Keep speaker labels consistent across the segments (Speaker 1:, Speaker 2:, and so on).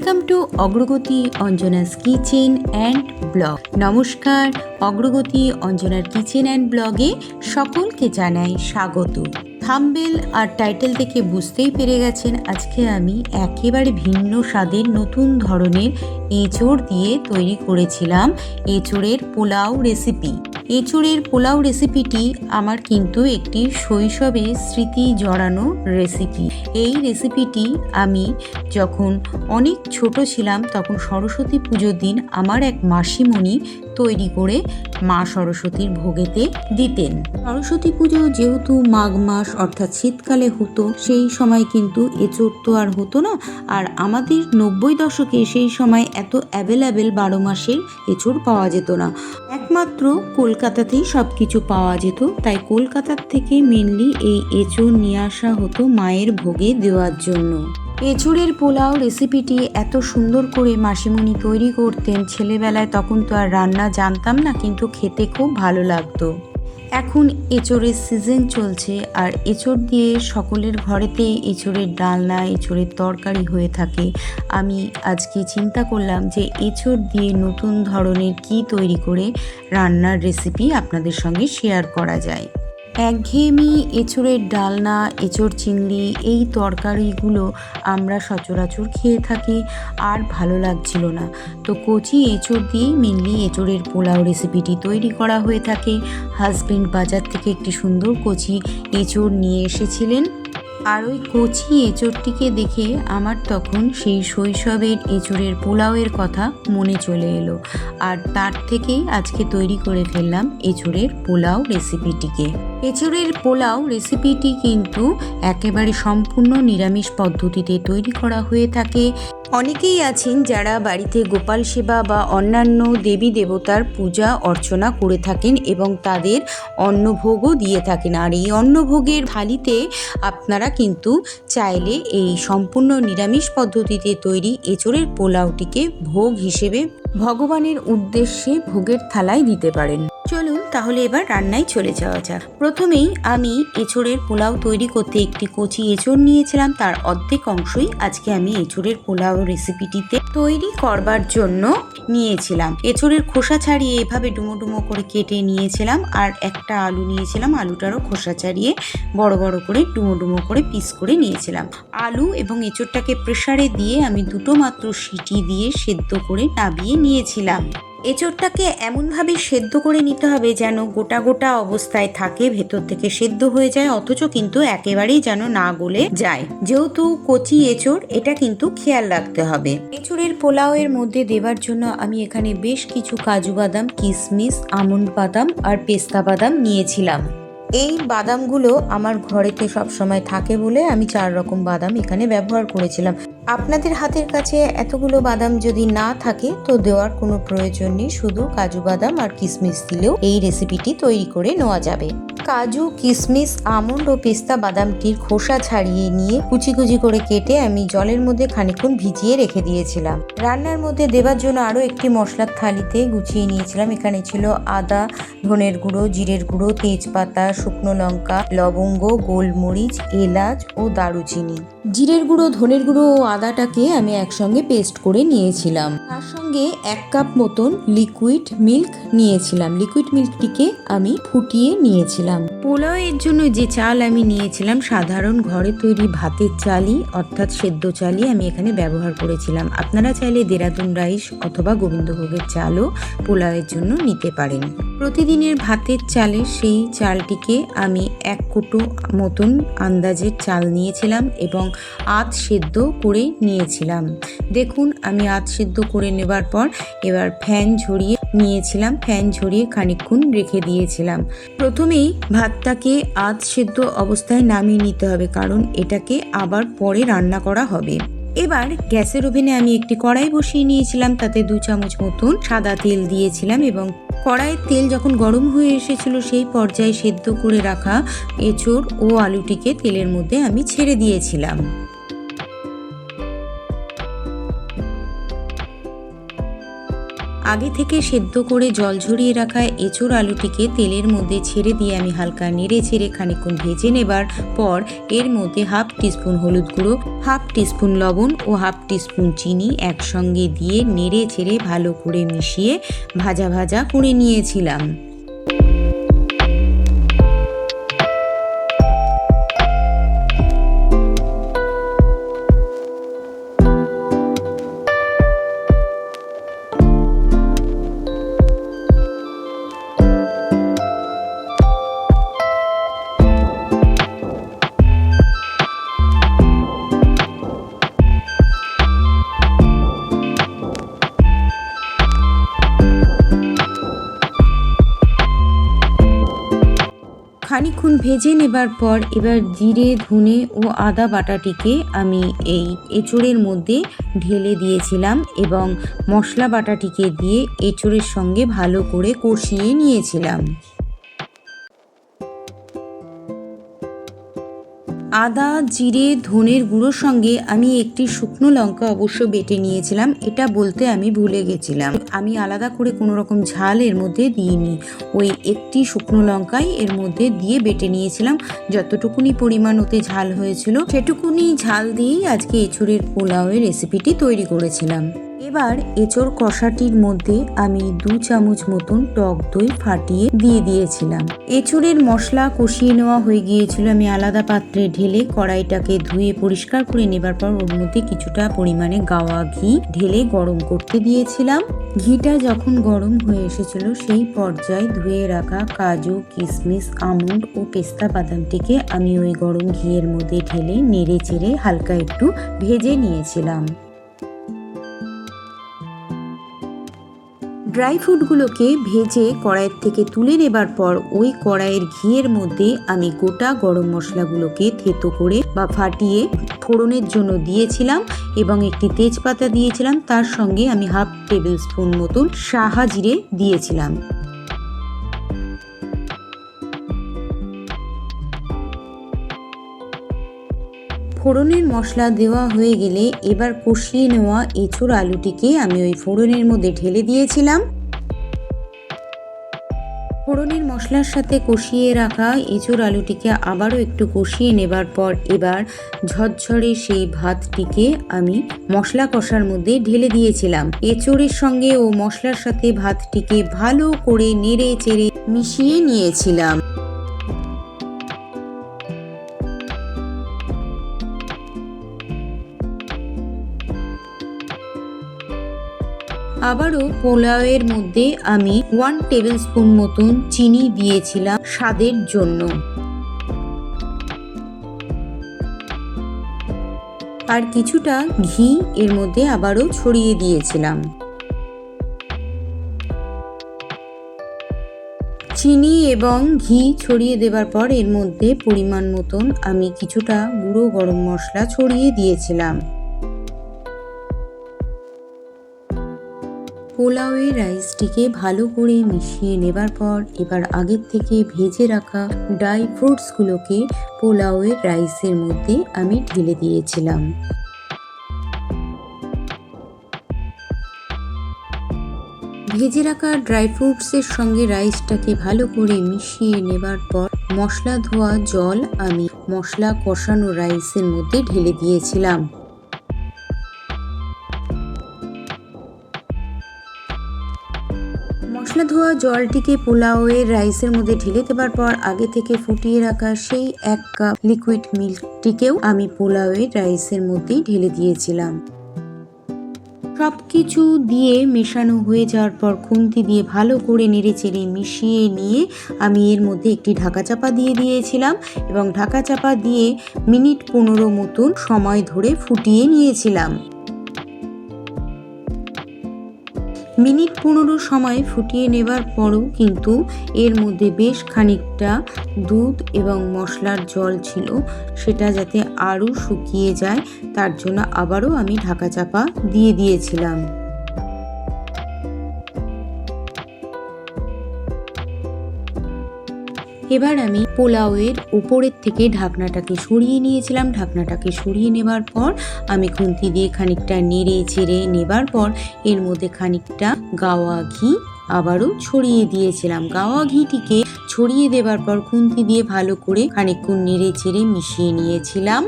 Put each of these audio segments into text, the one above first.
Speaker 1: Welcome to অগ্রগতি Anjana's kitchen and blog. নমস্কার, অগ্রগতি অঞ্জনার কিচেন অ্যান্ড ব্লগে সকলকে জানাই স্বাগত। থাম্বনেল আর টাইটেল থেকে বুঝতেই পেরে গেছেন আজকে আমি একেবারে ভিন্ন স্বাদের নতুন ধরনের এঁচোড় দিয়ে তৈরি করেছিলাম এঁচোড়ের পোলাও রেসিপি। এঁচোড়ের পোলাও রেসিপিটি আমার কিন্তু একটি শৈশবের স্মৃতি জড়ানো রেসিপি। এই রেসিপিটি আমি যখন অনেক ছোট ছিলাম তখন সরস্বতী পুজোর দিন আমার এক মাসিমণি তৈরি করে মা সরস্বতীর ভোগেতে দিতেন। সরস্বতী পুজো যেহেতু মাঘ মাস অর্থাৎ শীতকালে হতো, সেই সময় কিন্তু এঁচোড় তো আর হতো না। আর আমাদের 90 দশকে সেই সময় এত অ্যাভেলেবেল 12 মাসের এঁচোড় পাওয়া যেত না, একমাত্র কলকাতাতেই সব কিছু পাওয়া যেত। তাই কলকাতার থেকে মেনলি এই এঁচোড় নিয়ে আসা হতো মায়ের ভোগে দেওয়ার জন্য। এঁচোড়ের পোলাও রেসিপিটি এত সুন্দর করে মাসিমণি তৈরি করতেন। ছেলেবেলায় তখন তো আর রান্না জানতাম না, কিন্তু খেতে খুব ভালো লাগতো। এখন এঁচোড়ের সিজন চলছে আর এঁচোড় দিয়ে সকলের ঘরেতে এঁচোড়ের ডালনা, এঁচোড়ের তরকারি হয়ে থাকে। আমি আজকে চিন্তা করলাম যে এঁচোড় দিয়ে নতুন ধরনের কি তৈরি করে রান্নার রেসিপি আপনাদের সঙ্গে শেয়ার করা যায়। একঘেয়েমি এঁচোড়ের ডালনা, এঁচোড় চিংড়ি এই তরকারিগুলো আমরা সচরাচর খেয়ে থাকি, আর ভালো লাগছিল না। তো কচি এঁচোড় দিয়েই মেনলি এঁচোড়ের পোলাও রেসিপিটি তৈরি করা হয়ে থাকে। হাজবেন্ড বাজার থেকে একটি সুন্দর কচি এঁচোড় নিয়ে এসেছিলেন, আর ওই কচি এঁচোড়টিকে দেখে আমার তখন সেই শৈশবের এঁচোড়ের পোলাওয়ের কথা মনে চলে এলো। আর তার থেকেই আজকে তৈরি করে ফেললাম এঁচোড়ের পোলাও রেসিপিটিকে। এঁচোড়ের পোলাও রেসিপিটি কিন্তু একেবারে সম্পূর্ণ নিরামিষ পদ্ধতিতে তৈরি করা হয়ে থাকে। অনেকেই আছেন যারা বাড়িতে গোপাল সেবা বা অন্যান্য দেবী দেবতার পূজা অর্চনা করে থাকেন এবং তাদের অন্নভোগও দিয়ে থাকেন। আর এই অন্নভোগের থালিতে আপনারা কিন্তু চাইলে এই সম্পূর্ণ নিরামিষ পদ্ধতিতে তৈরি এঁচোড়ের পোলাওটিকে ভোগ হিসেবে ভগবানের উদ্দেশ্যে ভোগের থালায় দিতে পারেন। চলুন তাহলে এবার রান্নায় চলে যাওয়া যাক। প্রথমেই আমি এঁচোড়ের পোলাও তৈরি করতে একটি কচি এঁচোড় নিয়েছিলাম, তার অর্ধেক অংশই আজকে আমি এঁচোড়ের পোলাও রেসিপিটিতে তৈরি করবার জন্য নিয়েছিলাম। এঁচোড়ের খোসা ছাড়িয়ে এভাবে ডুমো ডুমো করে কেটে নিয়েছিলাম, আর একটা আলু নিয়েছিলাম, আলুটারও খোসা ছাড়িয়ে বড় বড় করে ডুমো ডুমো করে পিস করে নিয়েছিলাম। আলু এবং এঁচোড়টাকে প্রেসারে দিয়ে আমি দুটো মাত্র সিটি দিয়ে সেদ্ধ করে নামিয়ে নিয়েছিলাম। এঁচোড়টাকে এমনভাবে সেদ্ধ করে নিতে হবে যেন গোটা গোটা অবস্থায় থাকে, ভেতর থেকে সেদ্ধ হয়ে যায়, অথচ কিন্তু একেবারেই যেন না গলে যায়। যেহেতু কচি এঁচোড়, এটা কিন্তু খেয়াল রাখতে হবে। এঁচোড়ের পোলাওয়ের মধ্যে দেবার জন্য আমি এখানে বেশ কিছু কাজু বাদাম, কিশমিশ, আমন্ড বাদাম আর পেস্তা বাদাম নিয়েছিলাম। এই বাদামগুলো আমার ঘরেতে সবসময় থাকে বলে আমি 4 রকম বাদাম এখানে ব্যবহার করেছিলাম। আপনাদের হাতের কাছে এতগুলো বাদাম যদি না থাকে তো দেওয়ার কোনো প্রয়োজন নেই, শুধু কাজু বাদাম আর কিশমিশ দিলেও এই রেসিপিটি তৈরি করে নেওয়া যাবে। কাজু, কিশমিশ, আমন্ড ও পেস্তা বাদামটির খোসা ছাড়িয়ে নিয়ে কুচি কুচি করে কেটে আমি জলের মধ্যে খানিকক্ষণ ভিজিয়ে রেখে দিয়েছিলাম। রান্নার মধ্যে দেবার জন্য আরও একটি মশলার থালিতে গুছিয়ে নিয়েছিলাম। এখানে ছিল আদা, ধনের গুঁড়ো, জিরের গুঁড়ো, তেজপাতা, শুকনো লঙ্কা, লবঙ্গ, গোলমরিচ, এলাচ ও দারুচিনি। জিরের গুঁড়ো, ধনের গুঁড়ো ও আদাটাকে আমি একসঙ্গে পেস্ট করে নিয়েছিলাম। তার সঙ্গে 1 কাপ মতন লিকুইড মিল্ক নিয়েছিলাম। লিকুইড মিল্কটিকে আমি ফুটিয়ে নিয়েছিলাম। পোলাওয়ের জন্য যে চাল আমি নিয়েছিলাম সাধারণ ঘরে তৈরি ভাতের চালই, অর্থাৎ সেদ্ধ চালই আমি এখানে ব্যবহার করেছিলাম। আপনারা চাইলে দেরাদুন রাইস অথবা গোবিন্দভোগের চালও পোলাওয়ের জন্য নিতে পারেন। প্রতিদিনের ভাতের চালের সেই চালটিকে আমি 1 কোটো মতন আন্দাজের চাল নিয়েছিলাম এবং আধ সেদ্ধ করে নিয়েছিলাম। দেখুন আমি আধ সেদ্ধ করে নেবার পর এবার ফ্যান ঝরিয়ে নিয়েছিলাম। ফ্যান ঝরিয়ে খানিকক্ষণ রেখে দিয়েছিলাম। প্রথমেই ভাতটাকে আধ সেদ্ধ অবস্থায় নামিয়ে নিতে হবে, কারণ এটাকে আবার পরে রান্না করা হবে। এবার গ্যাসের ওভেনে আমি একটি কড়াই বসিয়ে নিয়েছিলাম, তাতে 2 চামচ মতন সাদা তেল দিয়েছিলাম এবং কড়াইয়ের তেল যখন গরম হয়ে এসেছিল সেই পর্যায়ে সেদ্ধ করে রাখা এঁচোড় ও আলুটিকে তেলের মধ্যে আমি ছেড়ে দিয়েছিলাম। আগে থেকে সেদ্ধ করে জল ঝরিয়ে রাখা এঁচোড় আলুটিকে তেলের মধ্যে ছেড়ে দিয়ে আমি হালকা নেড়ে ছেড়ে খানিকক্ষণ ভেজে নেবার পর এর মধ্যে 1/2 টিস্পুন হলুদ গুঁড়ো, 1/2 টিস্পুন লবণ ও 1/2 টিস্পুন চিনি একসঙ্গে দিয়ে নেড়ে ছেড়ে ভালো করে মিশিয়ে ভাজা ভাজা করে নিয়েছিলাম। খানিকক্ষণ ভেজে নেবার পর এবার জিরে, ধনে ও আদা বাটাটিকে আমি এই এঁচোড়ের মধ্যে ঢেলে দিয়েছিলাম এবং মশলা বাটাটিকে দিয়ে এঁচোড়ের সঙ্গে ভালো করে কষিয়ে নিয়েছিলাম। আদা, জিরে, ধনের গুঁড়োর সঙ্গে আমি একটি শুকনো লঙ্কা অবশ্য বেটে নিয়েছিলাম, এটা বলতে আমি ভুলে গেছিলাম। আমি আলাদা করে কোনো রকম ঝাল এর মধ্যে দিইনি, ওই একটি শুকনো লঙ্কাই এর মধ্যে দিয়ে বেটে নিয়েছিলাম। যতটুকুনি পরিমাণ ওতে ঝাল হয়েছিল সেটুকুনি ঝাল দিয়েই আজকে এঁচোড়ের পোলাওয়ের রেসিপিটি তৈরি করেছিলাম। এবার এঁচোড় কষাটির মধ্যে আমি 2 চামচ মতন টক দই ফাটিয়ে দিয়ে দিয়েছিলাম। এঁচোড়ের মশলা কষিয়ে নেওয়া হয়ে গিয়েছিল। আমি আলাদা পাত্রে ঢেলে কড়াইটাকে ধুয়ে পরিষ্কার করে নেবার পর ওর মধ্যে কিছুটা পরিমাণে গাওয়া ঘি ঢেলে গরম করতে দিয়েছিলাম। ঘিটা যখন গরম হয়ে এসেছিল সেই পর্যায়ে ধুয়ে রাখা কাজু, কিশমিশ, আমন্ড ও পেস্তা বাদামটিকে আমি ওই গরম ঘিয়ের মধ্যে ঢেলে নেড়ে চেড়ে হালকা একটু ভেজে নিয়েছিলাম। ড্রাই ফ্রুটগুলোকে ভেজে কড়াইয়ের থেকে তুলে নেবার পর ওই কড়াইয়ের ঘিয়ের মধ্যে আমি গোটা গরম মশলাগুলোকে থেতো করে বা ফাটিয়ে ফোড়নের জন্য দিয়েছিলাম এবং একটি তেজপাতা দিয়েছিলাম। তার সঙ্গে আমি 1/2 টেবিল স্পুন মতন সাহা জিরে দিয়েছিলাম। ফোড়নের মশলা দেওয়া হয়ে গেলে এবার কষিয়ে নেওয়া এঁচোড় আলুটিকে আমি ওই ফোড়নের মধ্যে ঢেলে দিয়েছিলাম। ফোড়নের মশলার সাথে কষিয়ে রাখা এঁচোড় আলুটিকে আবারও একটু কষিয়ে নেবার পর এবার ঝরঝরে সেই ভাতটিকে আমি মশলা কষার মধ্যে ঢেলে দিয়েছিলাম। এঁচোড়ের সঙ্গে ও মশলার সাথে ভাতটিকে ভালো করে নেড়ে চেড়ে মিশিয়ে নিয়েছিলাম। আবারও পোলাওয়ের মধ্যে আমি 1 টেবিল স্পুন মতন চিনি দিয়েছিলাম স্বাদের জন্য। আর কিছুটা ঘি এর মধ্যে আবারও ছড়িয়ে দিয়েছিলাম। চিনি এবং ঘি ছড়িয়ে দেবার পর এর মধ্যে পরিমাণ মতন আমি কিছুটা গুঁড়ো গরম মশলা ছড়িয়ে দিয়েছিলাম। পোলাওয়ের রাইসটিকে ভালো করে মিশিয়ে নেবার পর এবার আগের থেকে ভেজে রাখা ড্রাই ফ্রুটসগুলোকে পোলাওয়ের রাইসের মধ্যে আমি ঢেলে দিয়েছিলাম। ভেজে রাখা ড্রাই ফ্রুটসের সঙ্গে রাইসটাকে ভালো করে মিশিয়ে নেবার পর মশলা ধোয়া জল আমি মশলা কষানো রাইসের মধ্যে ঢেলে দিয়েছিলাম। মশলা ধোয়া জলটিকে পোলাওয়ের রাইসের মধ্যে ঢেলে দেবার পর আগে থেকে ফুটিয়ে রাখা সেই 1 কাপ লিকুইড মিল্কটিকেও আমি পোলাওয়ের রাইসের মধ্যেই ঢেলে দিয়েছিলাম। সবকিছু দিয়ে মেশানো হয়ে যাওয়ার পর খুন্তি দিয়ে ভালো করে নেড়েচেড়ে মিশিয়ে নিয়ে আমি এর মধ্যে একটি ঢাকা চাপা দিয়ে দিয়েছিলাম এবং ঢাকা চাপা দিয়ে মিনিট 15 মতন সময় ধরে ফুটিয়ে নিয়েছিলাম। মিনিট 15 সময় ফুটিয়ে নেবার পরও কিন্তু এর মধ্যে বেশ খানিকটা দুধ এবং মশলার জল ছিল, সেটা যাতে আরও শুকিয়ে যায় তার জন্য আবারও আমি ঢাকা চাপা দিয়ে দিয়েছিলাম। এবার আমি পোলাওয়ের উপরের থেকে ঢাকনাটাকে সরিয়ে নিয়েছিলাম। ঢাকনাটাকে সরিয়ে নেবার পর আমি খুন্তি দিয়ে খানিকটা নেড়ে চেড়ে নেবার পর এর মধ্যে খানিকটা গাওয়া ঘি আবারও ছড়িয়ে দিয়েছিলাম। গাওয়া ঘিটিকে ছড়িয়ে দেবার পর খুন্তি দিয়ে ভালো করে খানিকক্ষণ নেড়ে চেড়ে মিশিয়ে নিয়েছিলাম।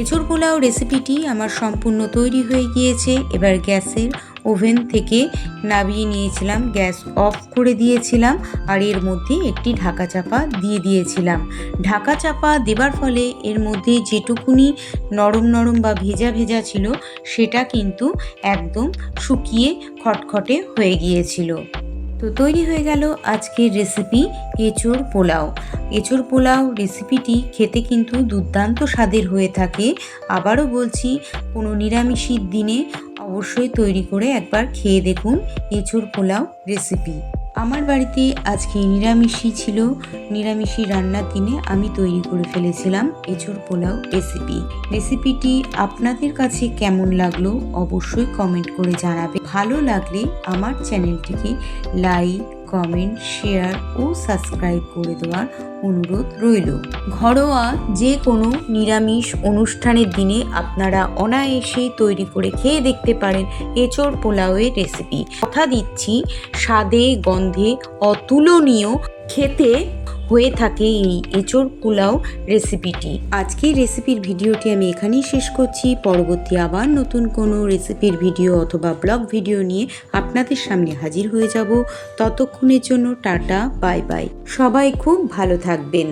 Speaker 1: এঁচোড় পোলাও রেসিপিটি আমার সম্পূর্ণ তৈরি হয়ে গিয়েছে। এবার গ্যাসের ওভেন থেকে নামিয়ে নিয়েছিলাম, গ্যাস অফ করে দিয়েছিলাম আর এর মধ্যে একটি ঢাকা চাপা দিয়ে দিয়েছিলাম। ঢাকা চাপা দেবার ফলে এর মধ্যে যেটুকুনি নরম নরম বা ভেজা ভেজা ছিল সেটা কিন্তু একদম শুকিয়ে খটখটে হয়ে গিয়েছিল। তো তৈরি হয়ে গেল আজকের রেসিপি এঁচোড় পোলাও। এঁচোড় পোলাও রেসিপিটি খেতে কিন্তু দুর্দান্ত স্বাদের হয়ে থাকে। আবারও বলছি, কোনো নিরামিষের দিনে অবশ্যই তৈরি করে একবার খেয়ে দেখুন এঁচোড় পোলাও রেসিপি। আমার বাড়িতে আজকে নিরামিষই ছিল। নিরামিষি রান্নার দিনে আমি তৈরি করে ফেলেছিলাম এঁচোড় পোলাও রেসিপিটি আপনাদের কাছে কেমন লাগলো অবশ্যই কমেন্ট করে জানাবে। ভালো লাগলে আমার চ্যানেলটিকে লাইক, কমেন্ট, শেয়ার ও সাবস্ক্রাইব করে দেওয়ার অনুরোধ রইল। ঘরোয়া যে কোনো নিরামিষ অনুষ্ঠানের দিনে আপনারা অনায়াসে তৈরি করে খেয়ে দেখতে পারেন এঁচোড় পোলাওয়ের রেসিপি। কথা দিচ্ছি, স্বাদে গন্ধে অতুলনীয় খেতে হয়ে থাকে এই এঁচোড় পোলাও রেসিপিটি। আজকের রেসিপির ভিডিওটি আমি এখানেই শেষ করছি। পরবর্তী আবার নতুন কোনো রেসিপির ভিডিও অথবা ব্লগ ভিডিও নিয়ে আপনাদের সামনে হাজির হয়ে যাব। ততক্ষণের জন্য টাটা, বাই বাই। সবাই খুব ভালো থাকবেন।